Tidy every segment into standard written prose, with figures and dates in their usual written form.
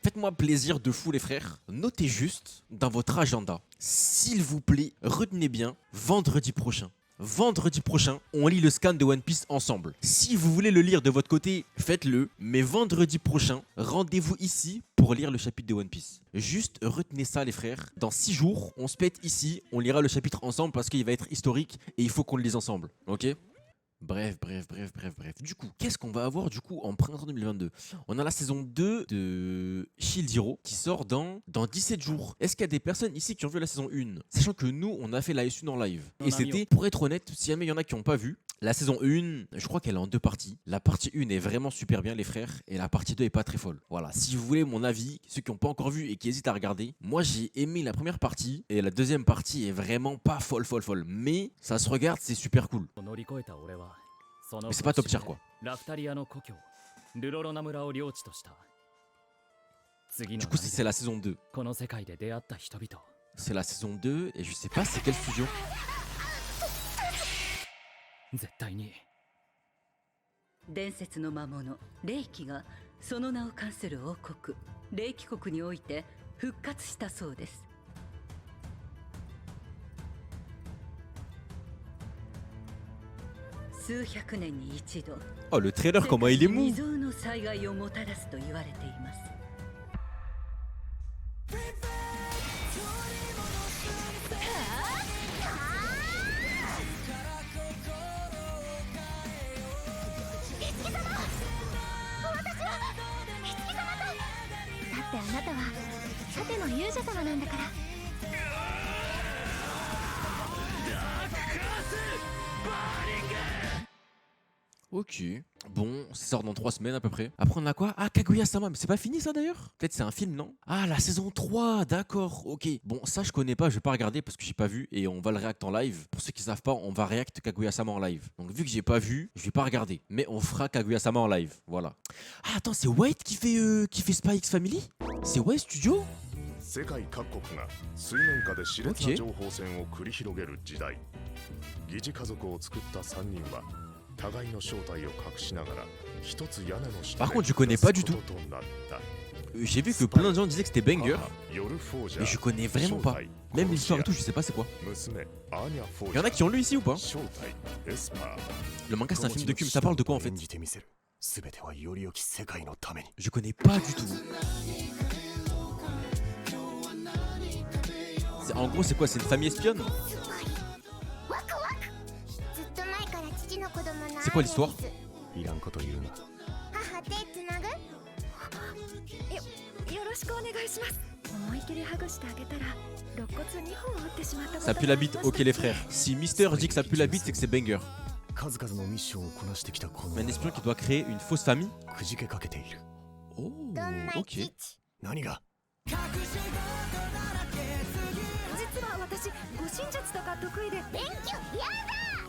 Faites-moi plaisir de fou les frères, notez juste dans votre agenda, s'il vous plaît, retenez bien, vendredi prochain. Vendredi prochain, on lit le scan de One Piece ensemble. Si vous voulez le lire de votre côté, faites-le. Mais vendredi prochain, rendez-vous ici pour lire le chapitre de One Piece. Juste retenez ça les frères. Dans 6 jours, on se pète ici, on lira le chapitre ensemble parce qu'il va être historique et il faut qu'on le lise ensemble. Ok ? Bref. Du coup, qu'est-ce qu'on va avoir du coup en printemps 2022? On a la saison 2 de Shield Hero qui sort dans 17 jours. Est-ce qu'il y a des personnes ici qui ont vu la saison 1? Sachant que nous, on a fait la S1 en live. Et c'était, pour être honnête, si jamais il y en a qui n'ont pas vu, la saison 1, je crois qu'elle est en 2 parties. La partie 1 est vraiment super bien les frères et la partie 2 est pas très folle. Voilà, si vous voulez mon avis, ceux qui n'ont pas encore vu et qui hésitent à regarder, moi j'ai aimé la première partie et la deuxième partie est vraiment pas folle. Mais ça se regarde, c'est super cool. Mais c'est pas top tier quoi. Du coup c'est la saison 2. C'est la saison 2 et je sais pas c'est quel studio. 伝説の魔物霊気がその名を冠する王国霊気国において復活したそうです。数百年に一度 Oh le trailer comment il est mou. 未曾有の災害をもたらすと言われています。 だってあなたは盾の勇者様なんだから。 Ok, bon, ça sort dans 3 semaines à peu près. Après on a quoi? Ah, Kaguya-sama, mais c'est pas fini ça d'ailleurs? Peut-être c'est un film, non? Ah, la saison 3, d'accord, ok. Bon, ça je connais pas, je vais pas regarder parce que j'ai pas vu et on va le react en live. Pour ceux qui savent pas, on va react Kaguya-sama en live. Donc vu que j'ai pas vu, je vais pas regarder. Mais on fera Kaguya-sama en live, voilà. Ah, attends, c'est White qui fait Spy X Family? C'est White Studio? 世界各国が水面下で熾烈な情報戦を繰り広げる時代、疑似家族を作った3人は互いの正体を隠しながら一つ屋根の下 Par contre, je connais pas du tout. J'ai vu que plein de gens disaient que c'était banger, mais je connais vraiment pas. Même l'histoire et tout, je sais pas c'est quoi. Il y en a qui ont lu ici ou pas? Le manga c'est un film de cul, mais ça parle de quoi en fait? Je connais pas du tout. En gros c'est quoi? C'est une famille espionne? C'est quoi l'histoire? Ça pue la bite, ok les frères. Si Mister dit que ça pue la bite, c'est que c'est banger. Mais un espion qui doit créer une fausse famille? Oh, ok.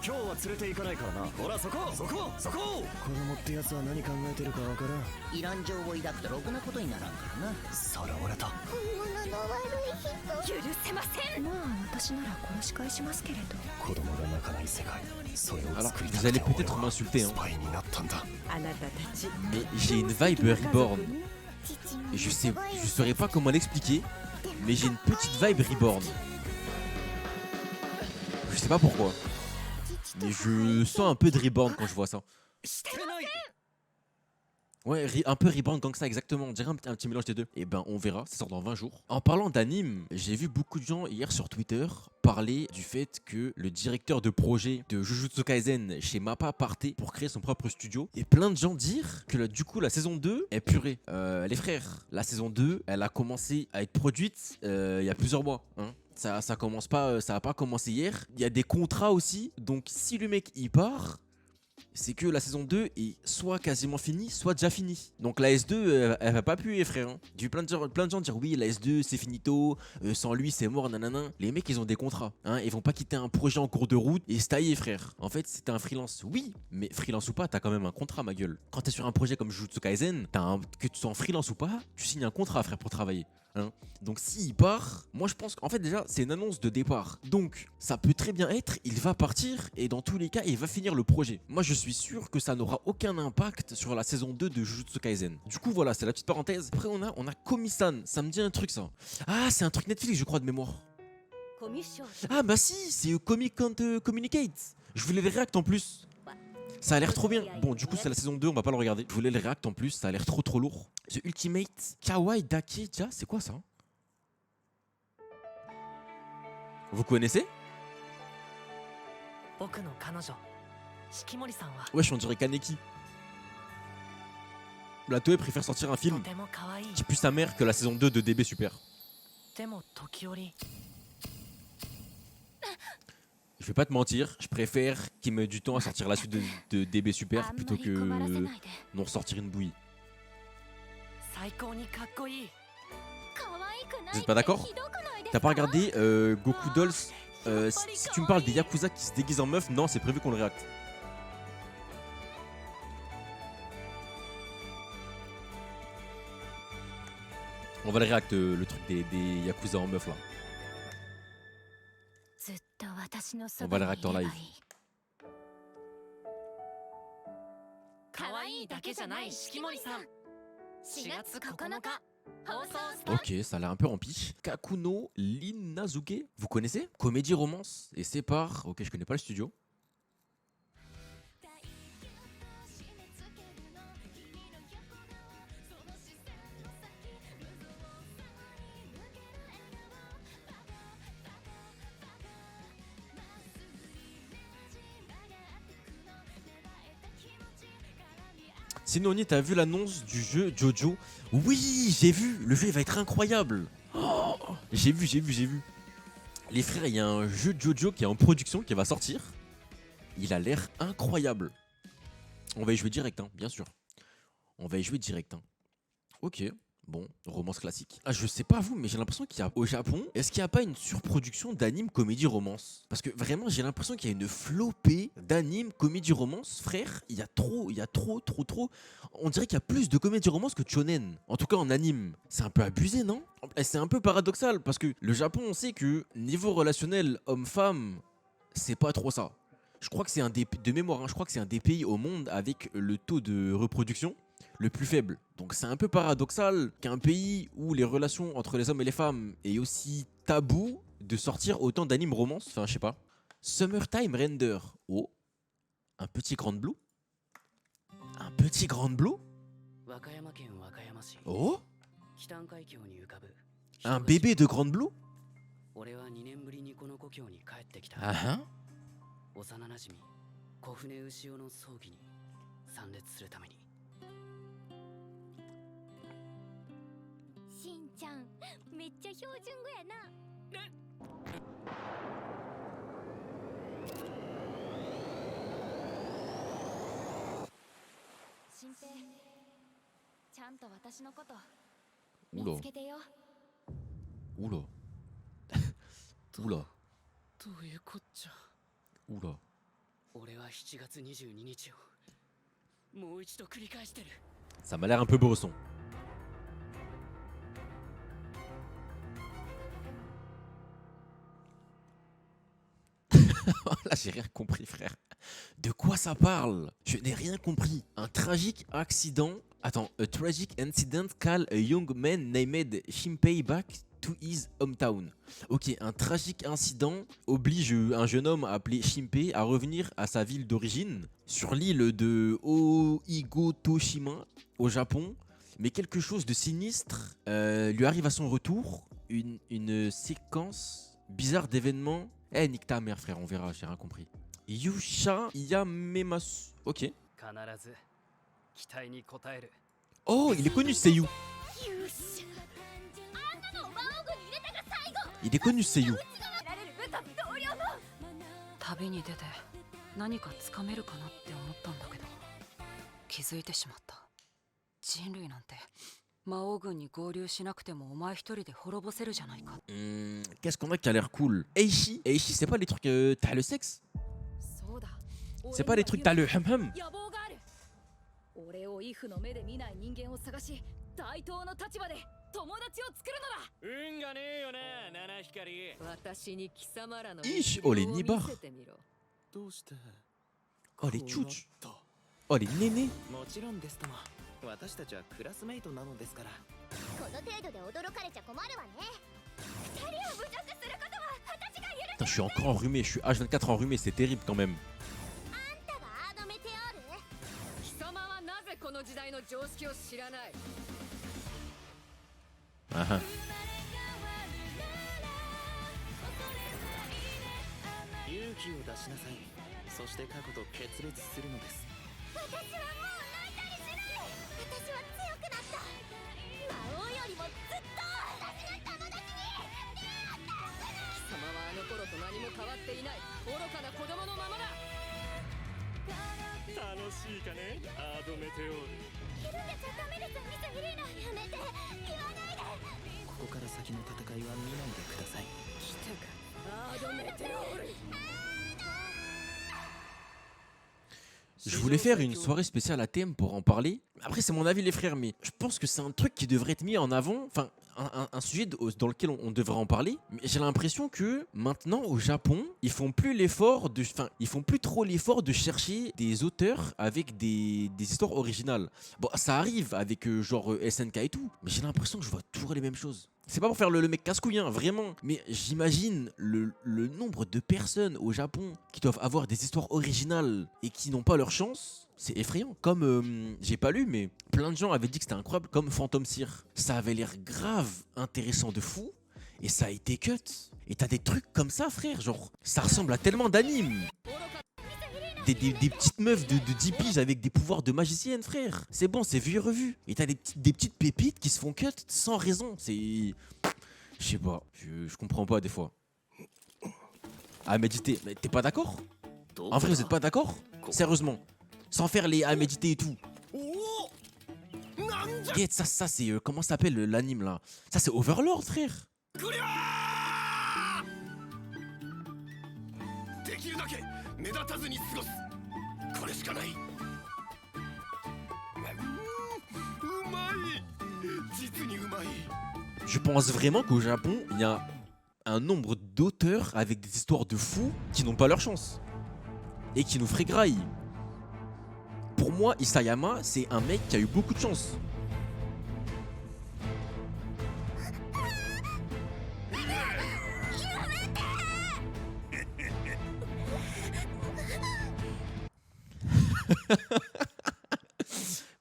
今日は連れて行かないからな。ほらそこ子供ってやつは何考えてるかわからん。いらん情を抱くとろくなことにならんからな。さらわれた。本物の悪い人。許せません。まあ私なら殺し返しますけれど。子供が泣かない世界。それを作りたくて俺はスパイになったんだ。あなたたち。Mais j'ai une vibe Reborn. Je saurais pas comment l'expliquer, mais j'ai une petite vibe Reborn. Je sais pas pourquoi. Mais je sens un peu de Reborn quand je vois ça. Ouais, un peu Reborn Gangsta exactement, on dirait un petit mélange des deux. Et ben on verra, ça sort dans 20 jours. En parlant d'anime, j'ai vu beaucoup de gens hier sur Twitter parler du fait que le directeur de projet de Jujutsu Kaisen chez MAPPA partait pour créer son propre studio. Et plein de gens dire que du coup la saison 2 est purée. Les frères, la saison 2, elle a commencé à être produite il y a plusieurs mois. Hein. Ça commence pas, ça a pas commencé hier. Il y a des contrats aussi, donc si le mec il part, c'est que la saison 2 est soit quasiment finie, soit déjà finie. Donc la S2, elle va pas puer, frère. Hein. J'ai vu plein de gens dire oui, la S2 c'est finito, sans lui c'est mort, nanana. Les mecs ils ont des contrats, hein. Ils vont pas quitter un projet en cours de route et se tailler, frère. En fait, c'était un freelance, oui, mais freelance ou pas, t'as quand même un contrat, ma gueule. Quand t'es sur un projet comme Jujutsu Kaisen, que tu sois en freelance ou pas, tu signes un contrat, frère, pour travailler. Hein. Donc s'il part, moi je pense qu'en fait déjà c'est une annonce de départ. Donc ça peut très bien être, il va partir et dans tous les cas il va finir le projet. Moi je suis sûr que ça n'aura aucun impact sur la saison 2 de Jujutsu Kaisen. Du coup voilà, c'est la petite parenthèse. Après on a Komi-san, ça me dit un truc ça. Ah c'est un truc Netflix je crois de mémoire. Ah bah si, c'est Comic Can't Communicate. Je voulais le réact en plus. Ça a l'air trop bien. Bon, du coup, c'est la saison 2, on va pas le regarder. Je voulais le réact en plus, ça a l'air trop lourd. The Ultimate Kawaii Dakeja, c'est quoi ça? Vous connaissez? Wesh, on dirait Kaneki. La Toei préfère sortir un film qui pue sa mère que la saison 2 de DB Super. Je vais pas te mentir, je préfère qu'il me mette du temps à sortir la suite de DB Super plutôt que non sortir une bouillie. Vous êtes pas d'accord? T'as pas regardé Goku Dolls si tu me parles des Yakuza qui se déguisent en meuf, non, c'est prévu qu'on le réacte. On va le réacte le truc des Yakuza en meuf là. On va le réacter en live. Ok, ça a l'air un peu rempli. Kakuno Linazuke, vous connaissez? Comédie romance et c'est par... Ok, je connais pas le studio. Sinon, Oni, t'as vu l'annonce du jeu Jojo? Oui, j'ai vu. Le jeu il va être incroyable. Oh, j'ai vu. Les frères, il y a un jeu Jojo qui est en production, qui va sortir. Il a l'air incroyable. On va y jouer direct, hein, bien sûr. On va y jouer direct. Hein. Ok. Bon, romance classique. Ah, je sais pas vous, mais j'ai l'impression qu'il y a au Japon, est-ce qu'il n'y a pas une surproduction d'anime comédie romance? Parce que vraiment, j'ai l'impression qu'il y a une flopée d'anime comédie romance, frère. Il y a trop. On dirait qu'il y a plus de comédie romance que de shonen. En tout cas, en anime. C'est un peu abusé, non? Et c'est un peu paradoxal, parce que le Japon, on sait que niveau relationnel homme-femme, c'est pas trop ça. Je crois que c'est un des, de mémoire, hein, je crois que c'est un des pays au monde avec le taux de reproduction le plus faible. Donc c'est un peu paradoxal qu'un pays où les relations entre les hommes et les femmes est aussi tabou de sortir autant d'animes romance. Enfin, je sais pas. Summertime Render. Oh, un petit Grand Blue. Un petit Grand Blue. Oh, un bébé de Grand Blue. Ah hein. しんちゃんめっちゃ標準語やな。新平ちゃんと私のこと見つけてよ。Oula. Oula. どういうこっちゃ。Oula. 俺は7月22日をもう一度繰り返してる。 Ça m'a l'air un peu bresson. Là, j'ai rien compris, frère. De quoi ça parle? Je n'ai rien compris. Un tragique accident. Attends, a tragic incident call a young man named Shinpei back to his hometown. Ok, un tragique incident oblige un jeune homme appelé Shinpei à revenir à sa ville d'origine, sur l'île de Oigotoshima, au Japon. Mais quelque chose de sinistre lui arrive à son retour. Une séquence bizarre d'événements. Eh, nique ta mère, frère, on verra, j'ai rien compris. Yusha Yamemasu. Ok. Oh, il est connu, Seiyu. Il est connu, Seiyu. 旅に出て何かつかめるかなって思ったんだけど気づいてしまった。人類なんて魔王軍に合流しなくてもお前一人で滅ぼせるじゃないか。Qu'est-ce qu'on a qui a l'air cool? Eishi, Eishi, c'est pas les trucs t'as le sexe? C'est pas les trucs t'as le hum-hum? 俺をイフの目で見ない人間を探し対等の立場で Ich, oh les nibards. Oh les tchouch. Oh les nénés. 私たちはクラスメイトなのですから。この程度で驚かれちゃ困るわね。二人を侮辱することは私が許せない。 Putain, je suis encore enrhumé, je suis H24 enrhumé, c'est terrible quand même. あんたがアードメテオール？貴様はなぜこの時代の常識を知らない？ Ah ah. 勇気を出しなさい。そして過去と決別するのです。私はもう泣いたりしない。私は強くなった。魔王よりもずっと私の友達に出会ったはずだ。貴様はあの頃と何も変わっていない愚かな子供のままだ。楽しいかね、アードメテオール。ひるんでちゃダメです、ミス・イリーナ。やめて、言わないで。ここから先の戦いは見ないでください。来たか、アードメテオール。 Je voulais faire une soirée spéciale à thème pour en parler. Après, c'est mon avis, les frères, mais je pense que c'est un truc qui devrait être mis en avant. Enfin, un sujet dans lequel on devrait en parler. Mais j'ai l'impression que maintenant, au Japon, ils font plus l'effort de. Enfin, ils font plus trop l'effort de chercher des auteurs avec des histoires originales. Bon, ça arrive avec genre SNK et tout, mais j'ai l'impression que je vois toujours les mêmes choses. C'est pas pour faire le mec casse-couille, hein, vraiment. Mais j'imagine le nombre de personnes au Japon qui doivent avoir des histoires originales et qui n'ont pas leur chance. C'est effrayant. Comme, j'ai pas lu, mais plein de gens avaient dit que c'était incroyable, comme Phantom Seer. Ça avait l'air grave intéressant de fou, et ça a été cut. Et t'as des trucs comme ça, frère, genre, ça ressemble à tellement d'animes. Des petites meufs de 10 piges avec des pouvoirs de magicienne, frère. C'est bon, c'est vu et revu. Et t'as des petites pépites qui se font cut sans raison. C'est... Je sais pas, je comprends pas des fois. À méditer, mais t'es pas d'accord? En vrai, vous êtes pas d'accord? Sérieusement. Sans faire les à méditer et tout. Get, ça c'est... comment ça s'appelle l'anime là? Ça c'est Overlord, frère. Je pense vraiment qu'au Japon, il y a un nombre d'auteurs avec des histoires de fous qui n'ont pas leur chance. Et qui nous feraient graille. Pour moi, Isayama, c'est un mec qui a eu beaucoup de chance.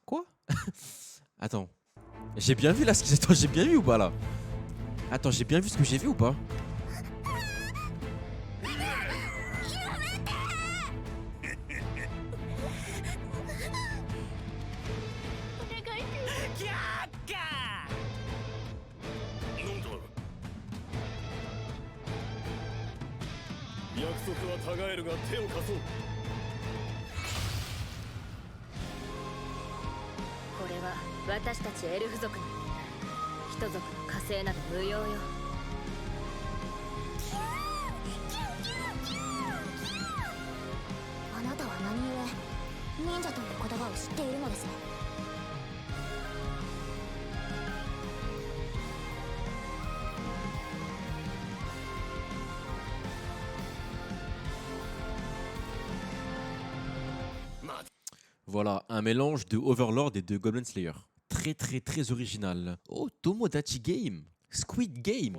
Quoi? Attends. J'ai bien vu là ce que... Attends, j'ai bien vu ou pas là? Attends, j'ai bien vu ce que j'ai vu ou pas? Voilà, un mélange de Overlord et de Goblin Slayer. Très très très original. Oh, Tomodachi Game. Squid Game.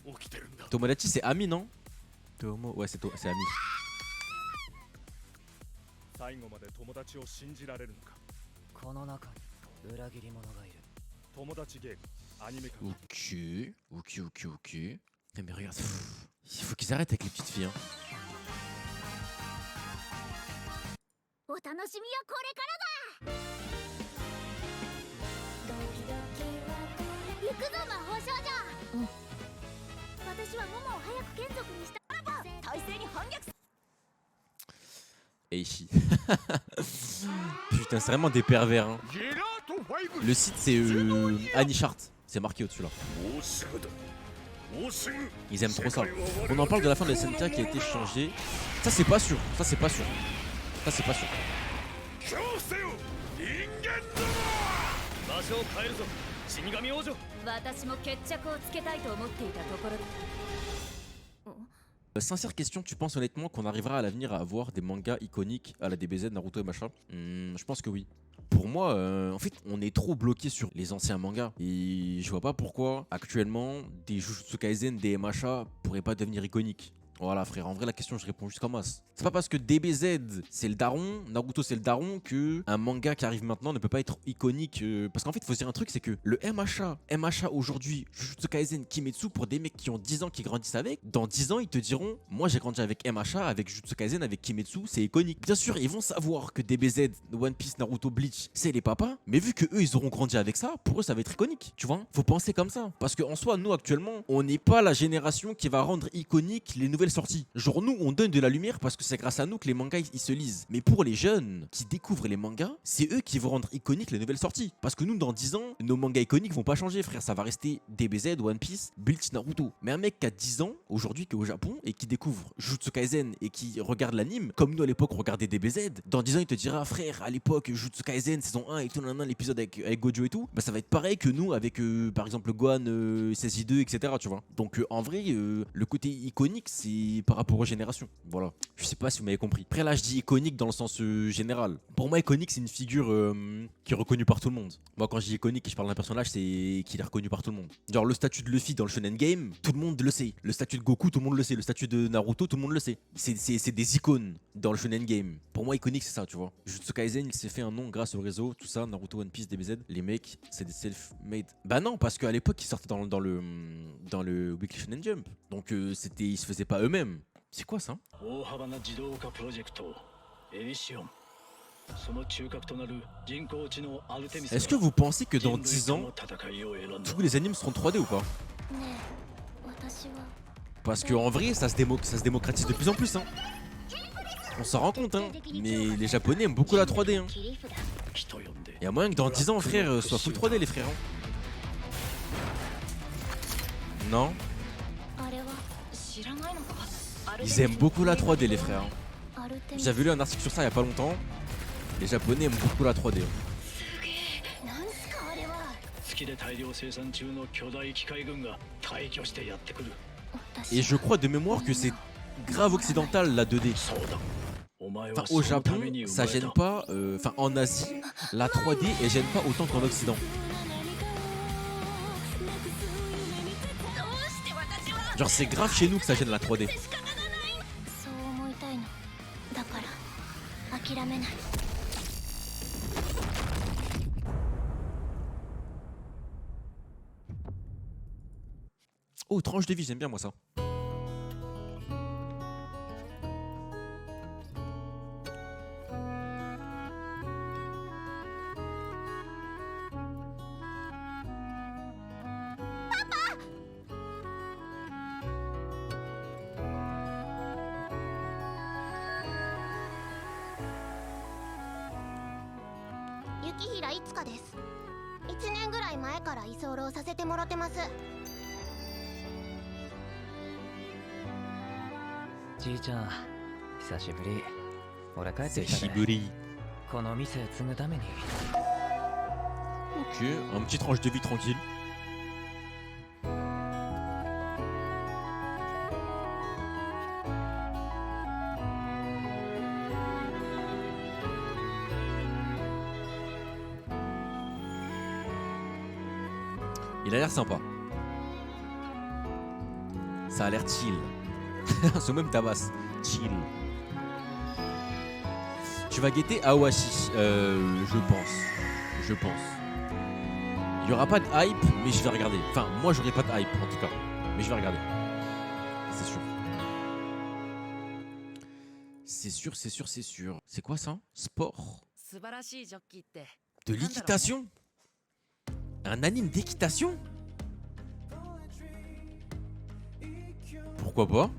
Okay. Tomodachi c'est Ami, non? Ouais, c'est Ami. Ok. Mais regarde, il faut qu'ils arrêtent avec les petites filles. Hein. Eishi. Putain, c'est vraiment des pervers. Hein. Le site c'est Anichart. C'est marqué au-dessus là. Ils aiment trop ça. On en parle de la fin de la SNK qui a été changée. Ça c'est pas sûr. Ça c'est pas sûr. Ça c'est pas sûr. Sincère question, tu penses honnêtement qu'on arrivera à l'avenir à avoir des mangas iconiques à la DBZ, Naruto et machin? Je pense que oui. Pour moi, en fait, on est trop bloqué sur les anciens mangas. Et je vois pas pourquoi, actuellement, des Jujutsu Kaisen, des MHA pourraient pas devenir iconiques. Voilà frère, en vrai la question je réponds juste comme as. C'est pas parce que DBZ c'est le daron, Naruto c'est le daron que un manga qui arrive maintenant ne peut pas être iconique. Parce qu'en fait il faut se dire un truc, c'est que le MHA aujourd'hui, Jujutsu Kaisen, Kimetsu, pour des mecs qui ont 10 ans qui grandissent avec, dans 10 ans ils te diront moi j'ai grandi avec MHA, avec Jujutsu Kaisen, avec Kimetsu, c'est iconique. Bien sûr ils vont savoir que DBZ, One Piece, Naruto, Bleach c'est les papas, mais vu que eux ils auront grandi avec ça, pour eux ça va être iconique, tu vois. Faut penser comme ça. Parce qu'en soi nous actuellement on n'est pas la génération qui va rendre iconique les nouvelles sorties. Genre nous on donne de la lumière parce que c'est grâce à nous que les mangas ils se lisent. Mais pour les jeunes qui découvrent les mangas, c'est eux qui vont rendre iconiques les nouvelles sorties. Parce que nous dans 10 ans, nos mangas iconiques vont pas changer frère, ça va rester DBZ, One Piece, Bleach, Naruto. Mais un mec qui a 10 ans aujourd'hui qui est au Japon et qui découvre Jujutsu Kaisen et qui regarde l'anime, comme nous à l'époque on regardait DBZ, dans 10 ans il te dira frère à l'époque Jujutsu Kaisen saison 1 et tout l'épisode avec Gojo et tout, bah ça va être pareil que nous avec par exemple Gohan, SSI2 etc tu vois. Donc en vrai le côté iconique c'est par rapport aux générations. Voilà. Je sais pas si vous m'avez compris. Après là je dis iconique dans le sens général. Pour moi iconique c'est une figure qui est reconnue par tout le monde. Moi quand je dis iconique et je parle d'un personnage c'est qu'il est reconnu par tout le monde. Genre le statut de Luffy dans le Shonen Game, tout le monde le sait. Le statut de Goku tout le monde le sait. Le statut de Naruto tout le monde le sait. C'est des icônes dans le Shonen Game. Pour moi iconique c'est ça tu vois. Jujutsu Kaisen il s'est fait un nom grâce au réseau, tout ça, Naruto, One Piece, DBZ. Les mecs c'est des self-made. Bah non parce qu'à l'époque ils sortaient dans le Weekly Shonen Jump. Donc ils se faisaient pas eux-mêmes. C'est quoi ça? Est-ce que vous pensez que dans 10 ans, tous les animes seront 3D ou pas? Parce qu'en vrai, ça se démocratise de plus en plus. Hein. On s'en rend compte, hein. Mais les Japonais aiment beaucoup la 3D. Hein. Il y a moyen que dans 10 ans, frère, soit full 3D, les frères. Hein. Non? Ils aiment beaucoup la 3D les frères. J'avais lu un article sur ça il y a pas longtemps. Les Japonais aiment beaucoup la 3D. Et je crois de mémoire que c'est grave occidental la 2D. Enfin au Japon ça gêne pas. Enfin en Asie la 3D elle gêne pas autant qu'en Occident. Genre c'est grave chez nous que ça gêne la 3D. Oh, tranche de vie, j'aime bien moi ça. Ok, un petit tranche de vie tranquille. Il a l'air sympa. Ça a l'air chill. C'est même tabasse. Chill. Tu vas guetter Awashi, je pense. Il n'y aura pas de hype, mais je vais regarder. Enfin, moi j'aurai pas de hype en tout cas, mais je vais regarder. C'est sûr. C'est sûr. C'est quoi ça? Sport. De l'équitation? Un anime d'équitation? Pourquoi pas?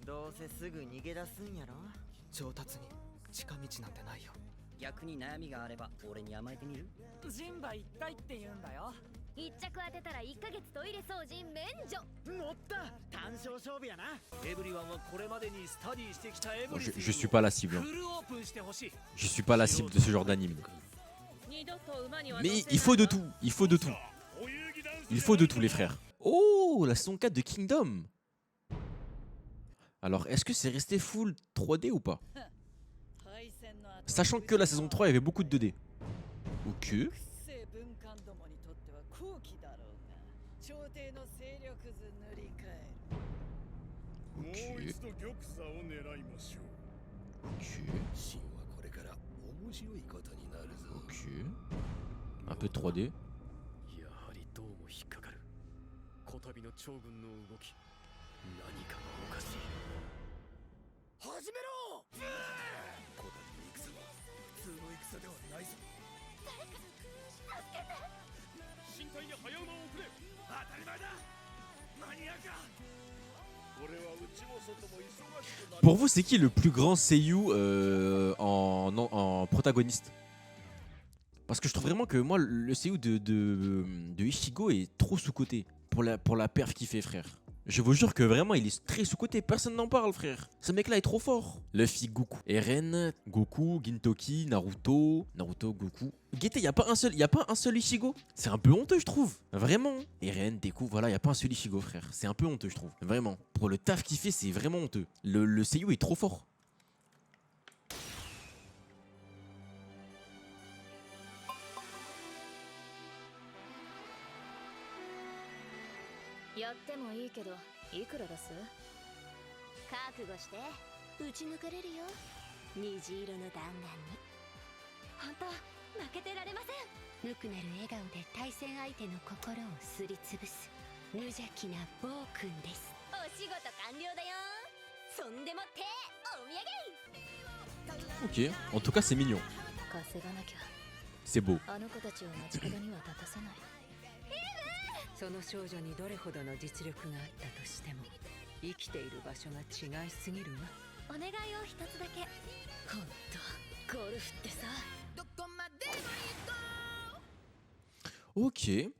どうせすぐ逃げ出すんやろ。上達に近道なんてないよ。逆に悩みがあれば俺に甘えてみる？人馬一体って言うんだよ。一着当てたら1ヶ月トイレ掃除免除。乗った単勝勝負やな。エブリワンはこれまでにスタディしてきたエブリ Je suis pas la cible. フルオープンしてほしい。 Je suis pas la cible de ce genre d'anime. Mais il faut de tout. Il faut de tout. Il faut de tout, les frères. Oh, la saison 4 de Kingdom. Alors, est-ce que c'est resté full 3D ou pas? Sachant que la saison 3, il y avait beaucoup de 2D. Ok. Ok. Un peu de 3D. やはりどうも引っかかる。こたびの趙軍の動き、何かがおかしい。始めろ！こたびの戦は普通の戦ではないぞ。誰か助けて！深海に早馬を送れ！当たり前だ！間に合うか！ Pour vous, c'est qui le plus grand seiyuu en protagoniste? Parce que je trouve vraiment que moi, le seiyuu de Ichigo est trop sous-coté pour la perf qu'il fait, frère. Je vous jure que vraiment, il est très sous-coté. Personne n'en parle, frère. Ce mec-là est trop fort. Luffy, Goku, Eren, Goku, Gintoki, Naruto, Goku. Guettez, y a pas un seul Ichigo. C'est un peu honteux, je trouve. Vraiment. Eren, Deku, voilà, y a pas un seul Ichigo, frère. C'est un peu honteux, je trouve. Vraiment. Pour le taf qu'il fait, c'est vraiment honteux. Le seiyuu est trop fort. やってもいいけど、いくら出す？覚悟して、打ち抜かれるよ。虹色の弾丸に。本当、負けてられません。無垢なる笑顔で対戦相手の心をすりつぶす無邪気な暴君です。お仕事完了だよ。そんでもってお土産。 Ok, en tout cas, c'est mignon. 稼がなきゃ。 C'est beau. あの子たちを街角には立たせない。 その少女にどれほどの実力があったとしても生きている場所が違いすぎるわ。お願いを一つだけ。ほんとゴルフってさ、どこまでも行こう。 Ok.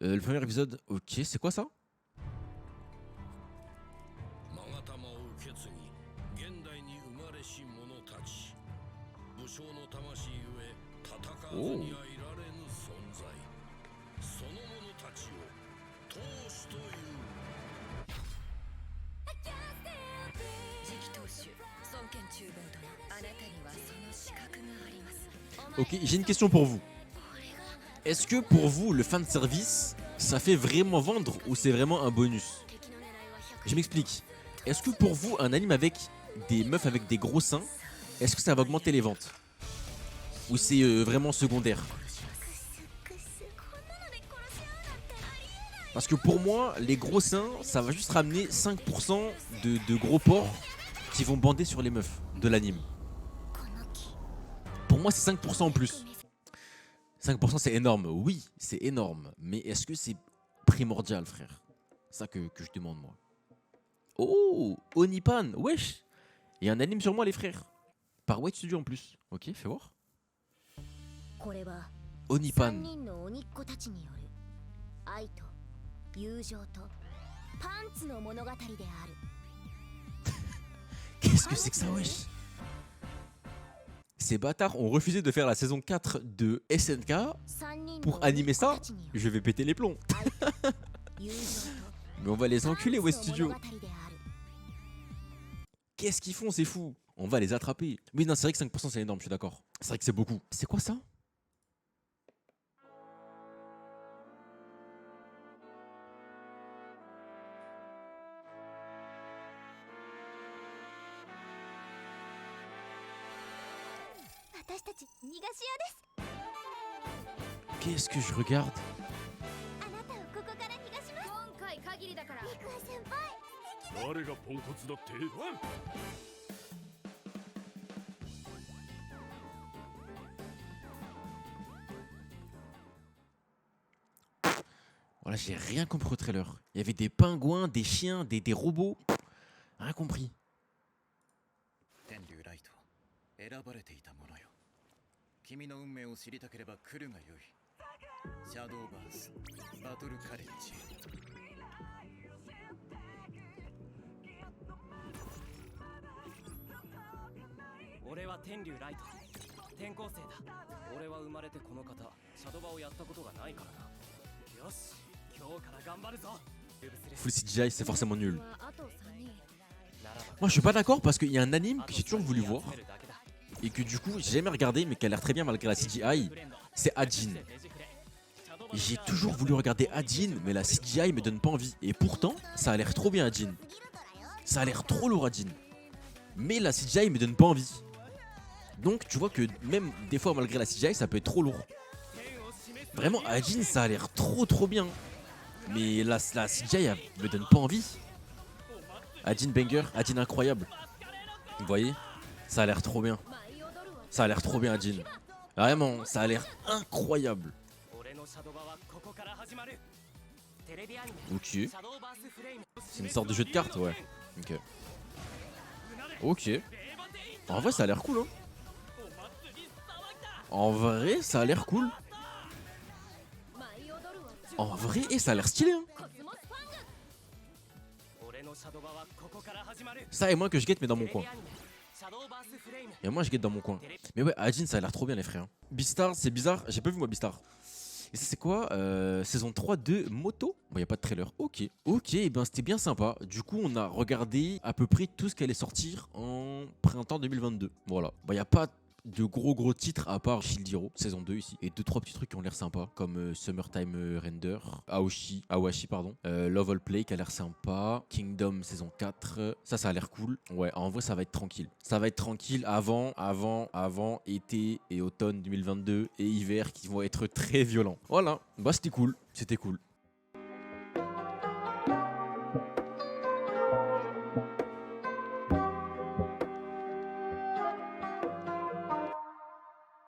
Le premier épisode, ok, c'est quoi ça? Oh. Ok, j'ai une question pour vous. Est-ce que pour vous, le fan service, ça fait vraiment vendre ou c'est vraiment un bonus? Je m'explique. Est-ce que pour vous, un anime avec des meufs avec des gros seins, est-ce que ça va augmenter les ventes? Ou c'est vraiment secondaire? Parce que pour moi, les gros seins, ça va juste ramener 5% de gros porcs qui vont bander sur les meufs de l'anime. Pour moi, c'est 5% en plus. 5% c'est énorme, oui, c'est énorme. Mais est-ce que c'est primordial, frère? C'est ça que je demande, moi. Oh, Onipan, wesh. Il y a un anime sur moi, les frères. Par White Studio en plus. Ok, fais voir. Onipan. Qu'est-ce que c'est que ça, wesh? Ces bâtards ont refusé de faire la saison 4 de SNK pour animer ça. Je vais péter les plombs. Mais on va les enculer, West Studio. Qu'est-ce qu'ils font, c'est fou. On va les attraper. Oui, non, c'est vrai que 5% c'est énorme, je suis d'accord. C'est vrai que c'est beaucoup. C'est quoi ça? Qu'est-ce que je regarde? Voilà, j'ai rien compris au trailer. Il y avait des pingouins, des chiens, des robots. Rien compris. 選ばれていたものよ。君の運命を知りたければ来るがよい。シャドーバースバトルカレッジ。俺は天竜ライト、転校生だ。俺は生まれてこの方シャドバをやったことがないからな。よし、今日から頑張るぞ。 Full CGI, c'est forcément nul. Moi je suis pas d'accord parce qu'il y a un anime que j'ai toujours voulu voir et que du coup j'ai jamais regardé mais qui a l'air très bien malgré la CGI, c'est Hajin. J'ai toujours voulu regarder Hajin mais la CGI me donne pas envie et pourtant ça a l'air trop bien Hajin. Ça a l'air trop lourd Hajin. Mais la CGI me donne pas envie. Donc tu vois que même des fois malgré la CGI ça peut être trop lourd. Vraiment Hajin ça a l'air trop bien. Mais la CGI me donne pas envie. Hajin banger, Hajin incroyable. Vous voyez? Ça a l'air trop bien. Ça a l'air trop bien Hajin. Vraiment, ça a l'air incroyable. Ok. C'est une sorte de jeu de cartes, ouais. Ok. Ok. En vrai, ça a l'air cool, hein. En vrai, ça a l'air cool. En vrai, et ça a l'air stylé, hein. Ça et moi que je guette mais dans mon coin. Et moi je guette dans mon coin. Mais ouais, Hajin ça a l'air trop bien les frères. Beastar c'est bizarre, j'ai pas vu moi Beastar. Et ça c'est quoi saison 3 de Moto. Bon y a pas de trailer. Ok. Ok, et ben c'était bien sympa. Du coup on a regardé à peu près tout ce qui allait sortir en printemps 2022. Voilà. Bon y a pas de gros titres à part Shield Hero saison 2 ici et 2-3 petits trucs qui ont l'air sympas comme Summertime Render, Awashi pardon, Love All Play qui a l'air sympa, Kingdom saison 4, ça a l'air cool. Ouais, en vrai ça va être tranquille. Ça va être tranquille avant été et automne 2022 et hiver qui vont être très violents. Voilà, bah c'était cool.